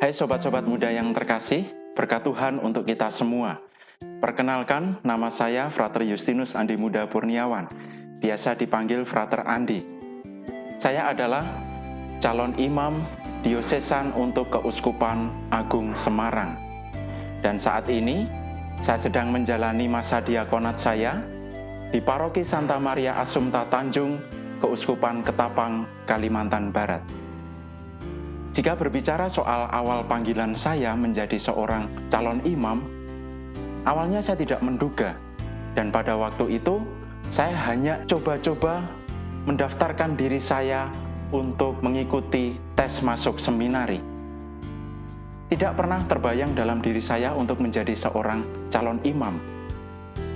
Hai sobat-sobat muda yang terkasih, berkat Tuhan untuk kita semua. Perkenalkan, nama saya Frater Justinus Andi Muda Purniawan, biasa dipanggil Frater Andi. Saya adalah calon imam diosesan untuk Keuskupan Agung Semarang. Dan saat ini, saya sedang menjalani masa diakonat saya di Paroki Santa Maria Assumpta Tanjung, Keuskupan Ketapang, Kalimantan Barat. Jika berbicara soal awal panggilan saya menjadi seorang calon imam, awalnya saya tidak menduga, dan pada waktu itu saya hanya coba-coba mendaftarkan diri saya untuk mengikuti tes masuk seminari. Tidak pernah terbayang dalam diri saya untuk menjadi seorang calon imam,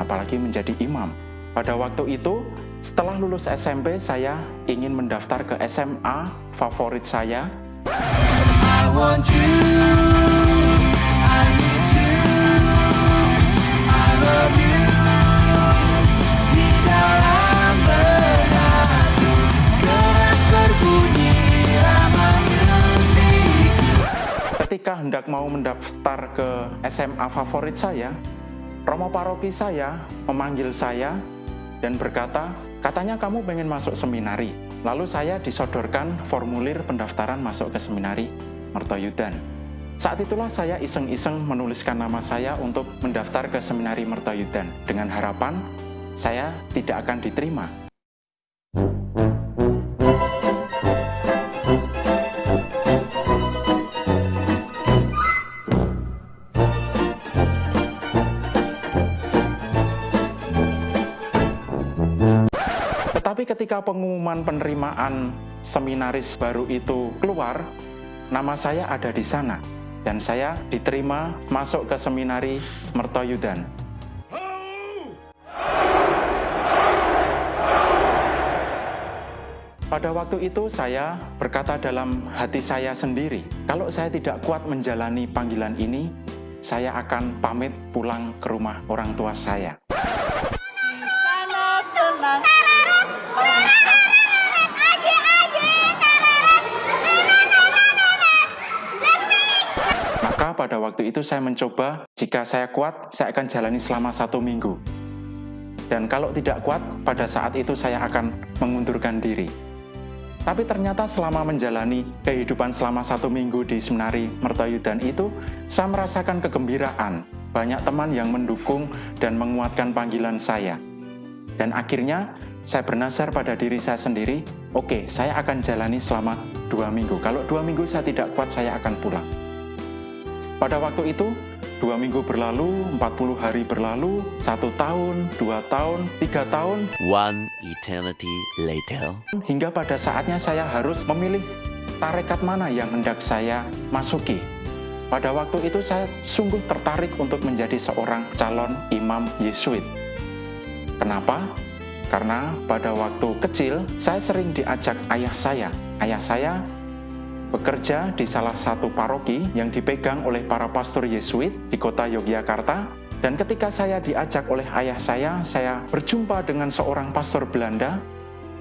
apalagi menjadi imam. Pada waktu itu, setelah lulus SMP, saya ingin mendaftar ke SMA favorit saya. I want you, I need you, I love you. Di dalam benakku keras berbunyi irama musikku. Ketika hendak mau mendaftar ke SMA favorit saya, Romo Paroki saya memanggil saya dan berkata, katanya kamu pengen masuk seminari. Lalu saya disodorkan formulir pendaftaran masuk ke seminari Mertoyudan. Saat itulah saya iseng-iseng menuliskan nama saya untuk mendaftar ke seminari Mertoyudan dengan harapan saya tidak akan diterima. Tetapi ketika pengumuman penerimaan seminaris baru itu keluar, nama saya ada di sana dan saya diterima masuk ke seminari Mertoyudan. Pada waktu itu saya berkata dalam hati saya sendiri, kalau saya tidak kuat menjalani panggilan ini, saya akan pamit pulang ke rumah orang tua saya. Maka pada waktu itu saya mencoba, jika saya kuat, saya akan jalani selama 1 minggu. Dan kalau tidak kuat, pada saat itu saya akan mengundurkan diri. Tapi ternyata selama menjalani kehidupan selama 1 minggu di seminari Mertoyudan itu, saya merasakan kegembiraan. Banyak teman yang mendukung dan menguatkan panggilan saya. Dan akhirnya, saya bernasar pada diri saya sendiri, oke, saya akan jalani selama 2 minggu. Kalau 2 minggu saya tidak kuat, saya akan pulang. Pada waktu itu, 2 minggu berlalu, 40 hari berlalu, 1 tahun, 2 tahun, 3 tahun. One eternity later. Hingga pada saatnya saya harus memilih tarekat mana yang hendak saya masuki. Pada waktu itu saya sungguh tertarik untuk menjadi seorang calon imam Yesuit. Kenapa? Karena pada waktu kecil, saya sering diajak ayah saya. Ayah saya bekerja di salah satu paroki yang dipegang oleh para pastor Yesuit di kota Yogyakarta. Dan ketika saya diajak oleh ayah saya berjumpa dengan seorang pastor Belanda.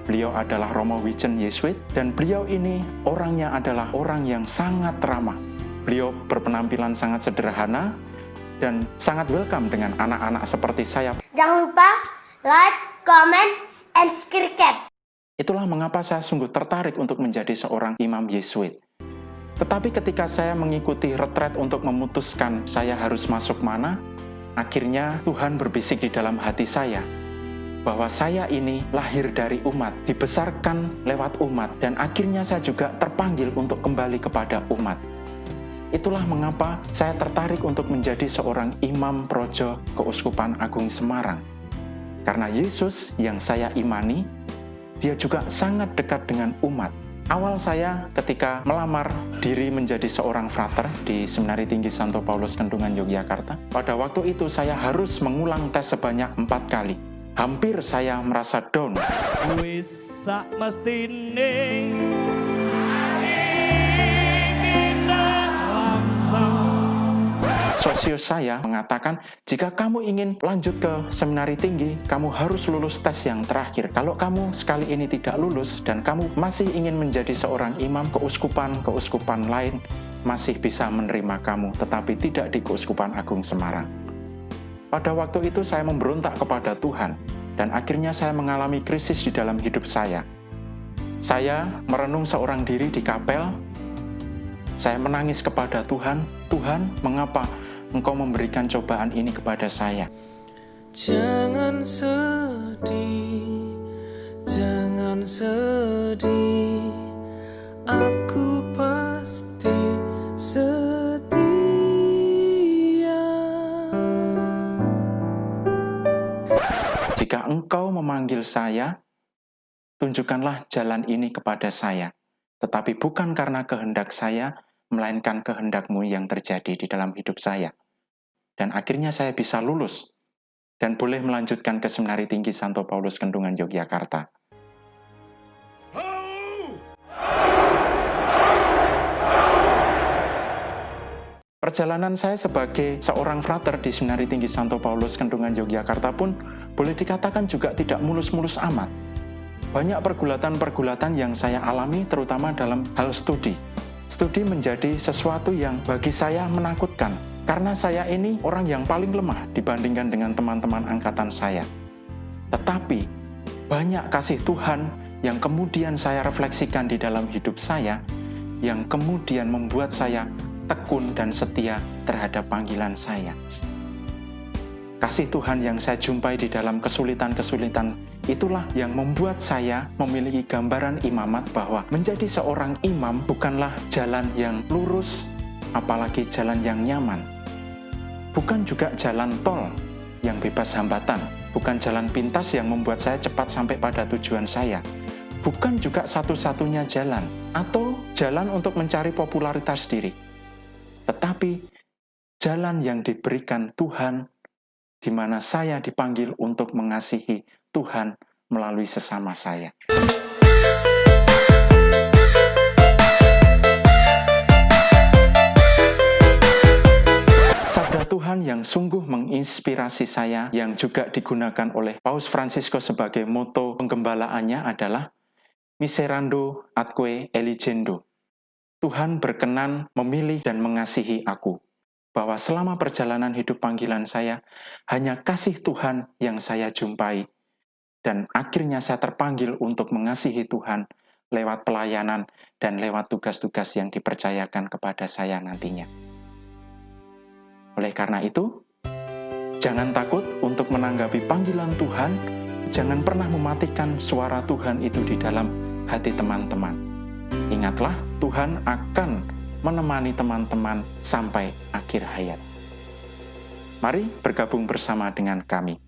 Beliau adalah Romo Wijen Yesuit, dan beliau ini orangnya adalah orang yang sangat ramah. Beliau berpenampilan sangat sederhana dan sangat welcome dengan anak-anak seperti saya. Jangan lupa like, comment, and subscribe. Itulah mengapa saya sungguh tertarik untuk menjadi seorang imam Yesuit. Tetapi ketika saya mengikuti retret untuk memutuskan saya harus masuk mana, akhirnya Tuhan berbisik di dalam hati saya bahwa saya ini lahir dari umat, dibesarkan lewat umat, dan akhirnya saya juga terpanggil untuk kembali kepada umat. Itulah mengapa saya tertarik untuk menjadi seorang imam projo Keuskupan Agung Semarang. Karena Yesus yang saya imani, dia juga sangat dekat dengan umat. Awal saya ketika melamar diri menjadi seorang frater di Seminari Tinggi Santo Paulus Kendungan Yogyakarta, pada waktu itu saya harus mengulang tes sebanyak 4 kali. Hampir saya merasa down. Wis sak mestine sosius saya mengatakan, jika kamu ingin lanjut ke seminari tinggi, kamu harus lulus tes yang terakhir. Kalau kamu sekali ini tidak lulus dan kamu masih ingin menjadi seorang imam, keuskupan lain masih bisa menerima kamu, tetapi tidak di Keuskupan Agung Semarang. Pada waktu itu saya memberontak kepada Tuhan, dan akhirnya saya mengalami krisis di dalam hidup saya. Saya merenung seorang diri di kapel. Saya menangis kepada Tuhan, Tuhan, mengapa Engkau memberikan cobaan ini kepada saya? Jangan sedih, jangan sedih, aku pasti setia. Jika Engkau memanggil saya, tunjukkanlah jalan ini kepada saya. Tetapi bukan karena kehendak saya, melainkan kehendak-Mu yang terjadi di dalam hidup saya. Dan akhirnya saya bisa lulus dan boleh melanjutkan ke Seminari Tinggi Santo Paulus Kendungan Yogyakarta. Perjalanan saya sebagai seorang frater di Seminari Tinggi Santo Paulus Kendungan Yogyakarta pun boleh dikatakan juga tidak mulus-mulus amat. Banyak pergulatan-pergulatan yang saya alami terutama dalam hal studi. Studi menjadi sesuatu yang bagi saya menakutkan, karena saya ini orang yang paling lemah dibandingkan dengan teman-teman angkatan saya. Tetapi, banyak kasih Tuhan yang kemudian saya refleksikan di dalam hidup saya, yang kemudian membuat saya tekun dan setia terhadap panggilan saya. Kasih Tuhan yang saya jumpai di dalam kesulitan-kesulitan itulah yang membuat saya memiliki gambaran imamat bahwa menjadi seorang imam bukanlah jalan yang lurus, apalagi jalan yang nyaman. Bukan juga jalan tol yang bebas hambatan, bukan jalan pintas yang membuat saya cepat sampai pada tujuan saya. Bukan juga satu-satunya jalan atau jalan untuk mencari popularitas diri. Tetapi jalan yang diberikan Tuhan, di mana saya dipanggil untuk mengasihi Tuhan melalui sesama saya. Sabda Tuhan yang sungguh menginspirasi saya, yang juga digunakan oleh Paus Fransiskus sebagai moto penggembalaannya adalah Miserando atque eligendo. Tuhan berkenan memilih dan mengasihi aku. Bahwa selama perjalanan hidup panggilan saya, hanya kasih Tuhan yang saya jumpai. Dan akhirnya saya terpanggil untuk mengasihi Tuhan lewat pelayanan dan lewat tugas-tugas yang dipercayakan kepada saya nantinya. Oleh karena itu, jangan takut untuk menanggapi panggilan Tuhan, jangan pernah mematikan suara Tuhan itu di dalam hati teman-teman. Ingatlah, Tuhan akan menemani teman-teman sampai akhir hayat. Mari bergabung bersama dengan kami.